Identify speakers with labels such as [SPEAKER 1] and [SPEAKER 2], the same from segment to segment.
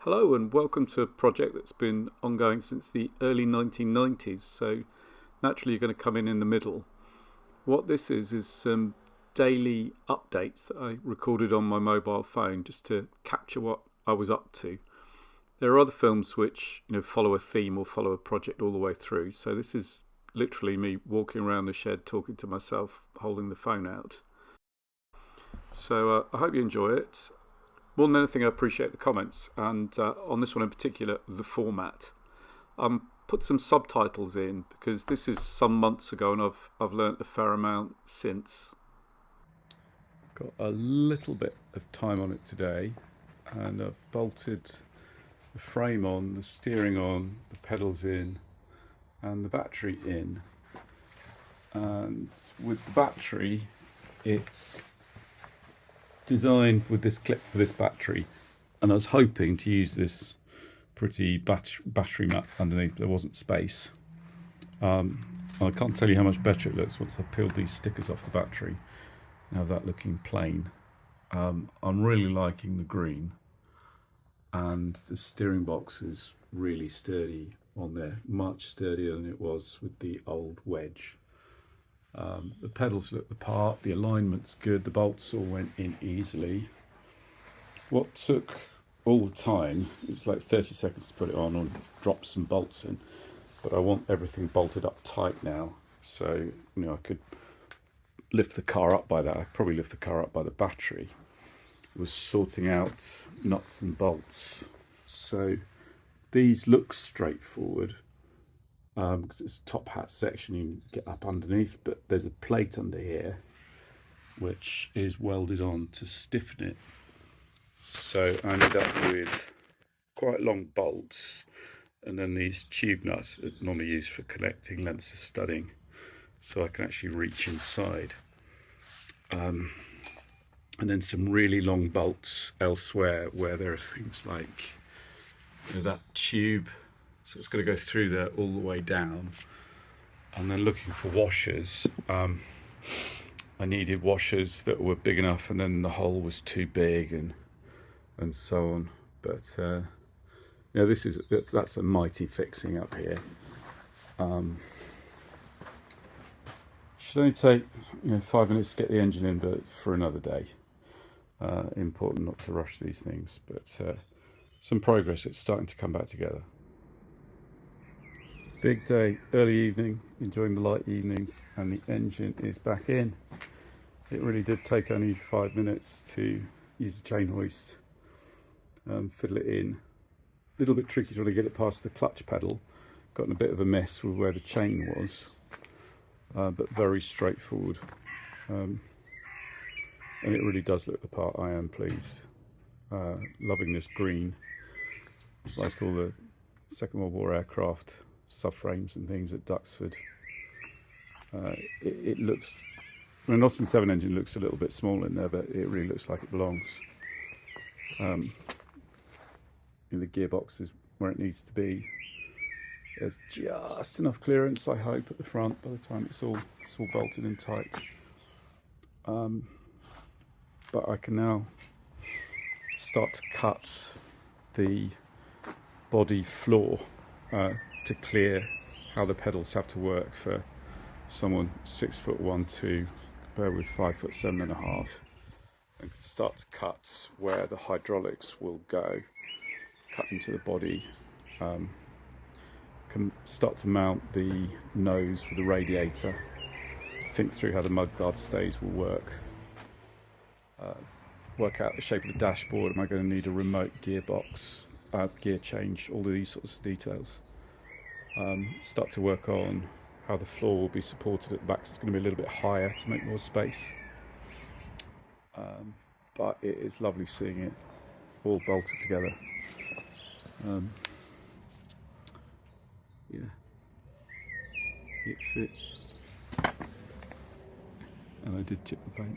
[SPEAKER 1] Hello and welcome to a project that's been ongoing since the early 1990s, so naturally you're going to come in the middle. What this is some daily updates that I recorded on my mobile phone just to capture what I was up to. There are other films which follow a theme or follow a project all the way through, so this is literally me walking around the shed talking to myself, holding the phone out. So I hope you enjoy it. More than anything, I appreciate the comments, and on this one in particular, the format. Put some subtitles in because this is some months ago, and I've learnt a fair amount since. Got a little bit of time on it today, and I've bolted the frame on, the steering on, the pedals in, and the battery in. And with the battery, it's designed with this clip for this battery, and I was hoping to use this pretty battery mat underneath, but there wasn't space. I can't tell you how much better it looks once I've peeled these stickers off the battery and have that looking plain. I'm really liking the green, and the steering box is really sturdy on there, much sturdier than it was with the old wedge. The pedals look the part, the alignment's good, the bolts all went in easily. What took all the time, it's like 30 seconds to put it on and drop some bolts in, but I want everything bolted up tight now, so I could lift the car up by that. I'd probably lift the car up by the battery. I was sorting out nuts and bolts, so these look straightforward. Because it's a top hat section, you can get up underneath, but there's a plate under here which is welded on to stiffen it. So I ended up with quite long bolts, and then these tube nuts that normally used for connecting lengths of studding, so I can actually reach inside. And then some really long bolts elsewhere where there are things like that tube. So it's going to go through there all the way down. And then looking for washers. I needed washers that were big enough, and then the hole was too big, and so on. But that's a mighty fixing up here. Should only take 5 minutes to get the engine in, but for another day. Important not to rush these things, but some progress. It's starting to come back together. Big day, early evening, enjoying the light evenings, and the engine is back in. It really did take only 5 minutes to use the chain hoist, fiddle it in. A little bit tricky trying to get it past the clutch pedal. Got in a bit of a mess with where the chain was, but very straightforward. And it really does look the part. I am pleased. Loving this green, like all the Second World War aircraft subframes and things at Duxford. It looks, an Austin 7 engine looks a little bit small in there, but it really looks like it belongs. The gearbox is where it needs to be. There's just enough clearance, I hope, at the front by the time it's all bolted in tight. But I can now start to cut the body floor to clear how the pedals have to work for someone 6'1", compared with 5'7.5", and can start to cut where the hydraulics will go, cut into the body. Can start to mount the nose with the radiator, think through how the mudguard stays will work, work out the shape of the dashboard. Am I going to need a remote gearbox, gear change, all of these sorts of details. Start to work on how the floor will be supported at the back, so it's going to be a little bit higher to make more space. But it is lovely seeing it all bolted together. Yeah, it fits. And I did chip the paint,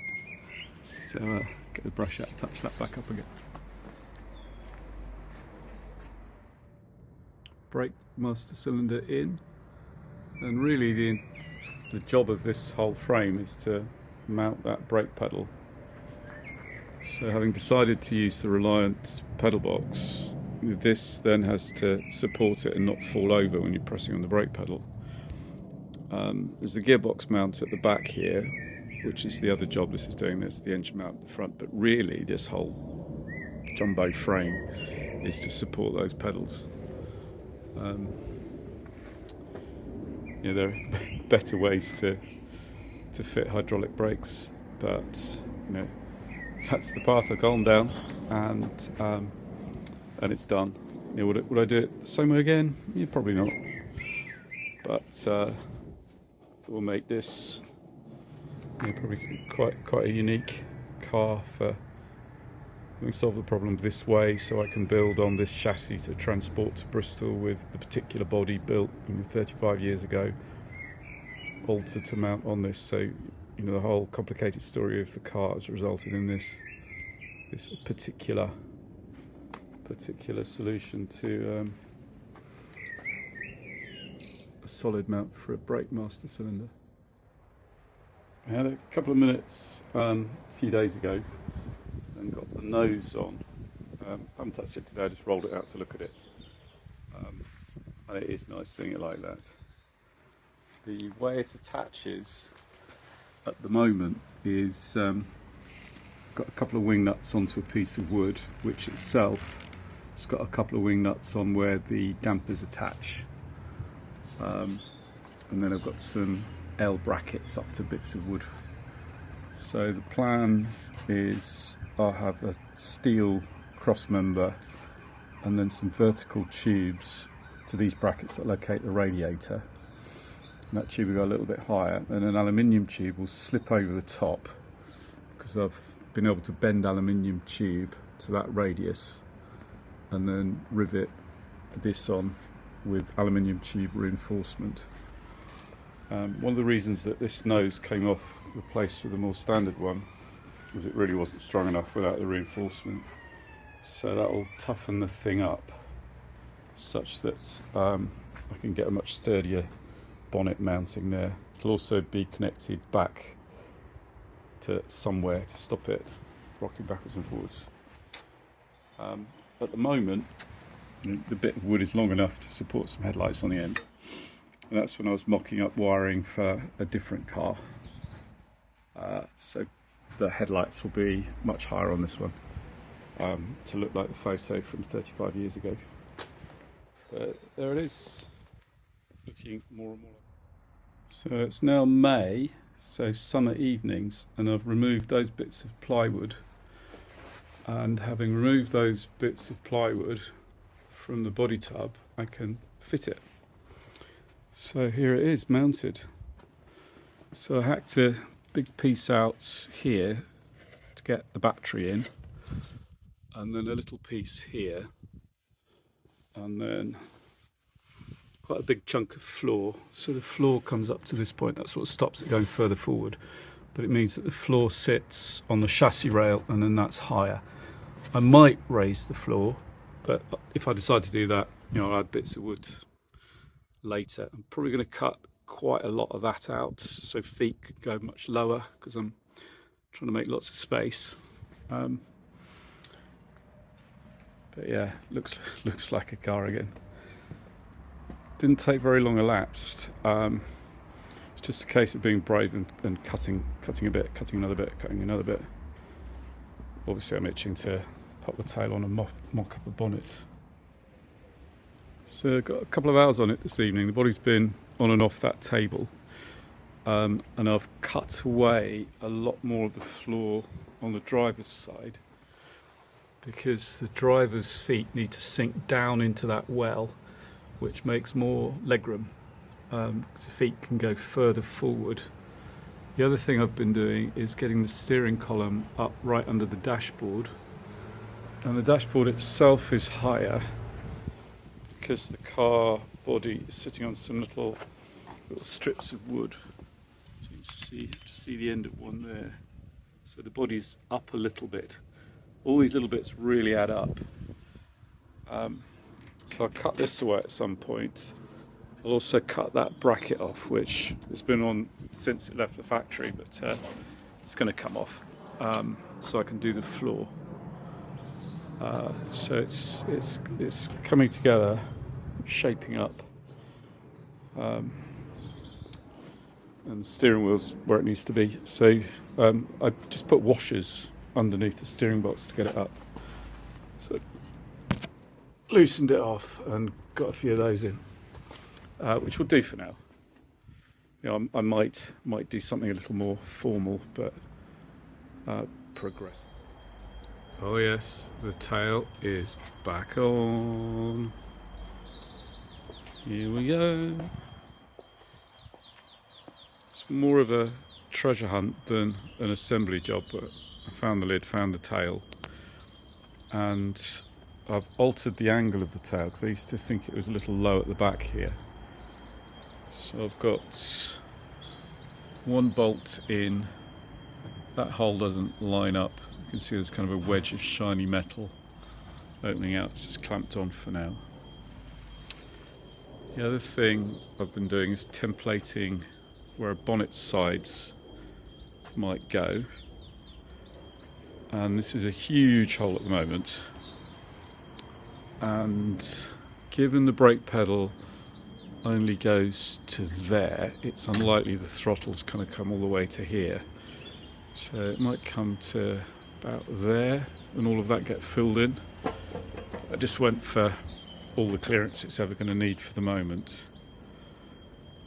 [SPEAKER 1] so get the brush out, touch that back up again. Brake master cylinder in, and really the job of this whole frame is to mount that brake pedal. So having decided to use the Reliant pedal box, this then has to support it and not fall over when you're pressing on the brake pedal. There's the gearbox mount at the back here, which is the other job this is doing. That's the engine mount at the front, but really this whole jumbo frame is to support those pedals. There are better ways to fit hydraulic brakes, but that's the path I've gone down, and it's done. Would I do it the same way again? Yeah, probably not. But we'll make this probably quite a unique car for having solved the problem this way, so I can build on this chassis to transport to Bristol with the particular body built 35 years ago, altered to mount on this. So the whole complicated story of the car has resulted in this particular solution to a solid mount for a brake master cylinder. I had a couple of minutes a few days ago and got the nose on. I haven't touched it today, I just rolled it out to look at it. And it is nice seeing it like that. The way it attaches at the moment is got a couple of wing nuts onto a piece of wood, which itself has got a couple of wing nuts on where the dampers attach. And then I've got some L brackets up to bits of wood. So the plan is I'll have a steel cross member and then some vertical tubes to these brackets that locate the radiator. And that tube will go a little bit higher, and an aluminium tube will slip over the top, because I've been able to bend aluminium tube to that radius and then rivet this on with aluminium tube reinforcement. One of the reasons that this nose came off, replaced with a more standard one, was it really wasn't strong enough without the reinforcement. So that will toughen the thing up such that I can get a much sturdier bonnet mounting there. It'll also be connected back to somewhere to stop it rocking backwards and forwards. At the moment, the bit of wood is long enough to support some headlights on the end, and that's when I was mocking up wiring for a different car. So the headlights will be much higher on this one, to look like the photo from 35 years ago. But there it is, looking more and more. So it's now May, so summer evenings, and I've removed those bits of plywood. And having removed those bits of plywood from the body tub, I can fit it. So here it is, mounted. So I hacked a big piece out here to get the battery in, and then a little piece here, and then quite a big chunk of floor. So the floor comes up to this point. That's what stops it going further forward, but it means that the floor sits on the chassis rail, and then that's higher. I might raise the floor, but if I decide to do that, I'll add bits of wood later. I'm probably going to cut quite a lot of that out so feet could go much lower, because I'm trying to make lots of space. But yeah, looks like a car again. Didn't take very long elapsed. It's just a case of being brave and cutting a bit, cutting another bit, cutting another bit. Obviously I'm itching to pop the tail on and mock up a bonnet. So I've got a couple of hours on it this evening. The body's been on and off that table, and I've cut away a lot more of the floor on the driver's side, because the driver's feet need to sink down into that well, which makes more legroom, because the feet can go further forward. The other thing I've been doing is getting the steering column up right under the dashboard, and the dashboard itself is higher because the car body is sitting on some little strips of wood. So you can just see the end of one there. So the body's up a little bit. All these little bits really add up. So I'll cut this away at some point. I'll also cut that bracket off, which has been on since it left the factory, but it's going to come off, so I can do the floor. So it's coming together, shaping up, and the steering wheel's where it needs to be. So I just put washers underneath the steering box to get it up. So loosened it off and got a few of those in, which will do for now. You know, I might do something a little more formal, but progressive. Oh yes, the tail is back on. Here we go. It's more of a treasure hunt than an assembly job, but I found the lid, found the tail, and I've altered the angle of the tail because I used to think it was a little low at the back here. So I've got one bolt in, that hole doesn't line up. You can see there's kind of a wedge of shiny metal opening out. It's just clamped on for now. The other thing I've been doing is templating where a bonnet sides might go. And this is a huge hole at the moment. And given the brake pedal only goes to there, it's unlikely the throttle's going to come all the way to here. So it might come to about there and all of that get filled in. I just went for all the clearance it's ever going to need for the moment.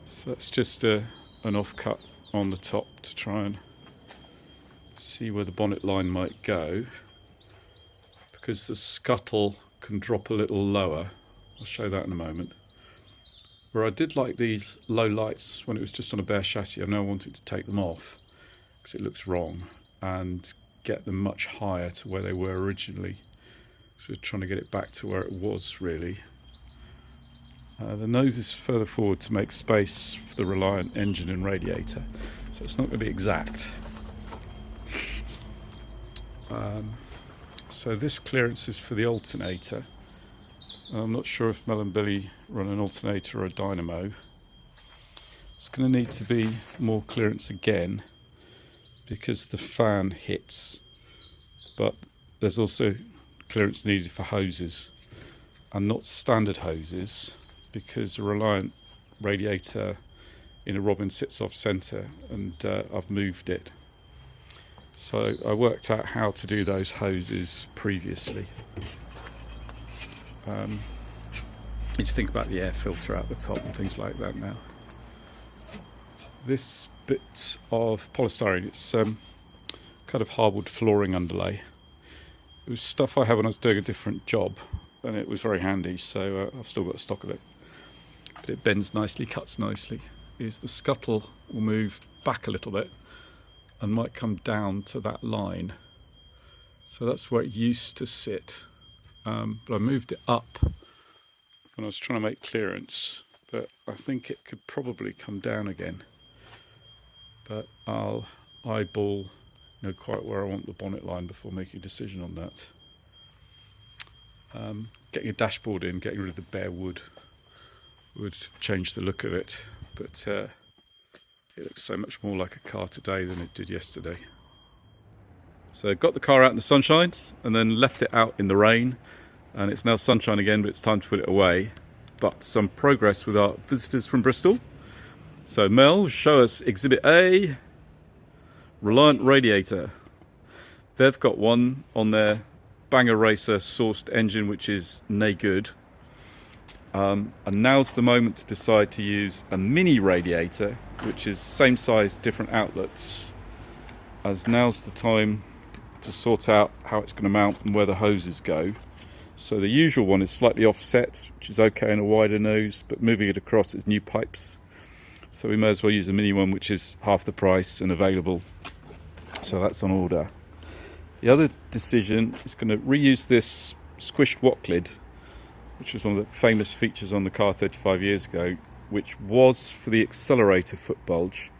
[SPEAKER 1] So that's just an offcut on the top to try and see where the bonnet line might go, because the scuttle can drop a little lower. I'll show that in a moment. Where I did like these low lights when it was just on a bare chassis, I now wanted to take them off because it looks wrong and get them much higher to where they were originally. So we're trying to get it back to where it was really. The nose is further forward to make space for the Reliant engine and radiator, so it's not going to be exact. So this clearance is for the alternator. I'm not sure if Mel and Billy run an alternator or a dynamo. It's going to need to be more clearance again because the fan hits, but there's also clearance needed for hoses, and not standard hoses, because a Reliant radiator in a Robin sits off centre and I've moved it. So I worked out how to do those hoses previously. Need to think about the air filter out the top and things like that now. This bit of polystyrene, it's kind of hardwood flooring underlay. It was stuff I had when I was doing a different job, and it was very handy, so I've still got stock of it. But it bends nicely, cuts nicely. Is the scuttle will move back a little bit and might come down to that line. So that's where it used to sit. But I moved it up when I was trying to make clearance, but I think it could probably come down again. But I'll eyeball, quite where I want the bonnet line before making a decision on that. Getting a dashboard in, getting rid of the bare wood would change the look of it, but it looks so much more like a car today than it did yesterday. So got the car out in the sunshine and then left it out in the rain, and it's now sunshine again, but it's time to put it away. But some progress with our visitors from Bristol. So Mel, show us Exhibit A, Reliant Radiator. They've got one on their Banger Racer sourced engine, which is nay good. And now's the moment to decide to use a mini radiator, which is same size, different outlets, as now's the time to sort out how it's going to mount and where the hoses go. So the usual one is slightly offset, which is okay in a wider nose, but moving it across is new pipes. So we may as well use a mini one, which is half the price and available. So that's on order. The other decision is going to reuse this squished WOC lid, which was one of the famous features on the car 35 years ago, which was for the accelerator foot bulge.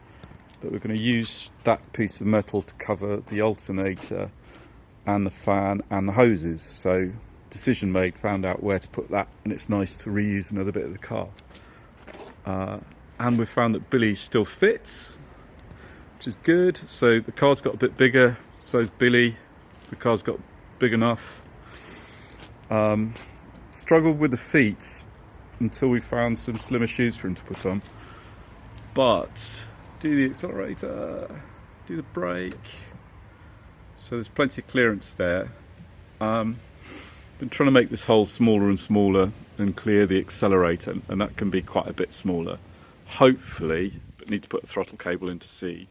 [SPEAKER 1] But we're going to use that piece of metal to cover the alternator and the fan and the hoses. So decision made, found out where to put that, and it's nice to reuse another bit of the car. And we've found that Billy still fits, which is good. So the car's got a bit bigger, so's Billy. The car's got big enough. Struggled with the feet until we found some slimmer shoes for him to put on. But do the accelerator, do the brake. So there's plenty of clearance there. Been trying to make this hole smaller and smaller and clear the accelerator, and that can be quite a bit smaller. Hopefully, but need to put a throttle cable in to see.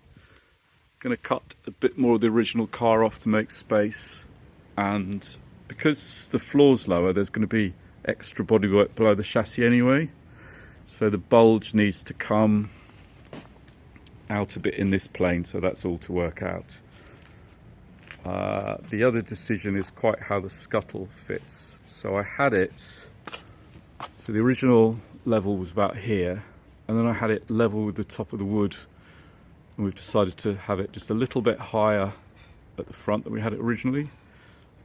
[SPEAKER 1] Going to cut a bit more of the original car off to make space, and because the floor's lower, there's going to be extra bodywork below the chassis anyway, so the bulge needs to come out a bit in this plane, so that's all to work out. The other decision is quite how the scuttle fits. So I had it, so the original level was about here, and then I had it level with the top of the wood, and we've decided to have it just a little bit higher at the front than we had it originally,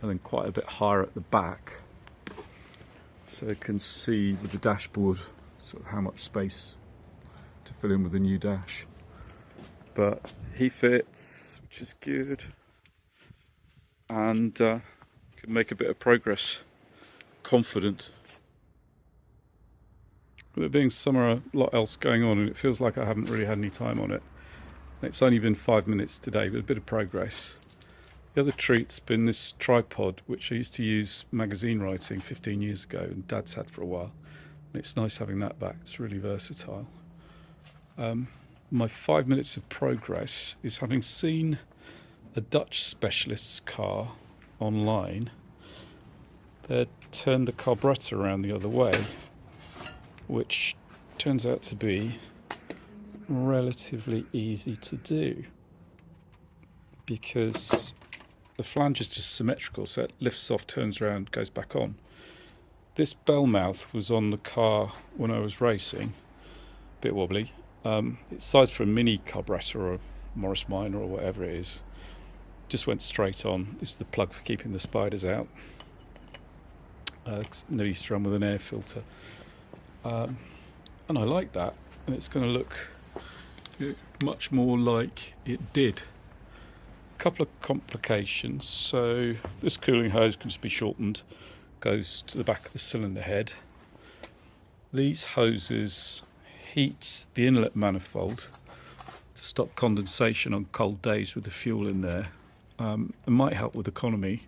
[SPEAKER 1] and then quite a bit higher at the back, so you can see with the dashboard sort of how much space to fill in with the new dash. But he fits, which is good, and can make a bit of progress. Confident. With it being summer, a lot else going on, and it feels like I haven't really had any time on it. It's only been 5 minutes today, but a bit of progress. The other treat's been this tripod, which I used to use magazine writing 15 years ago, and Dad's had for a while. And it's nice having that back. It's really versatile. My 5 minutes of progress is having seen a Dutch specialist's car online. They'd turned the carburettor around the other way, which turns out to be relatively easy to do, because the flange is just symmetrical, so it lifts off, turns around, goes back on. This bell mouth was on the car when I was racing, a bit wobbly. It's sized for a mini carburettor or a Morris Minor or whatever it is. Just went straight on. This is the plug for keeping the spiders out. It's nearly strung with an air filter. And I like that, and it's going to look much more like it did. A couple of complications. So this cooling hose can just be shortened, goes to the back of the cylinder head. These hoses heat the inlet manifold to stop condensation on cold days with the fuel in there. It might help with economy.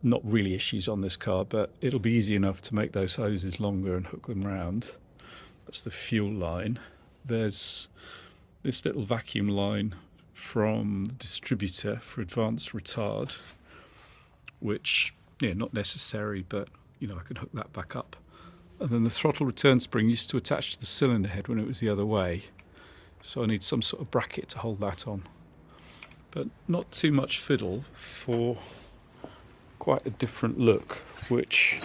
[SPEAKER 1] Not really issues on this car, but it'll be easy enough to make those hoses longer and hook them round. That's the fuel line. There's this little vacuum line from the distributor for advanced retard, which, not necessary, but I can hook that back up. And then the throttle return spring used to attach to the cylinder head when it was the other way, so I need some sort of bracket to hold that on. But not too much fiddle for quite a different look, which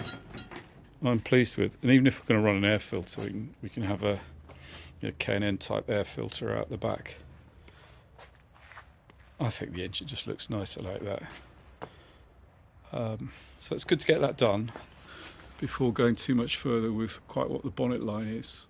[SPEAKER 1] I'm pleased with. And even if we're going to run an air filter, we can have a K&N type air filter out the back. I think the engine just looks nicer like that. So it's good to get that done before going too much further with quite what the bonnet line is.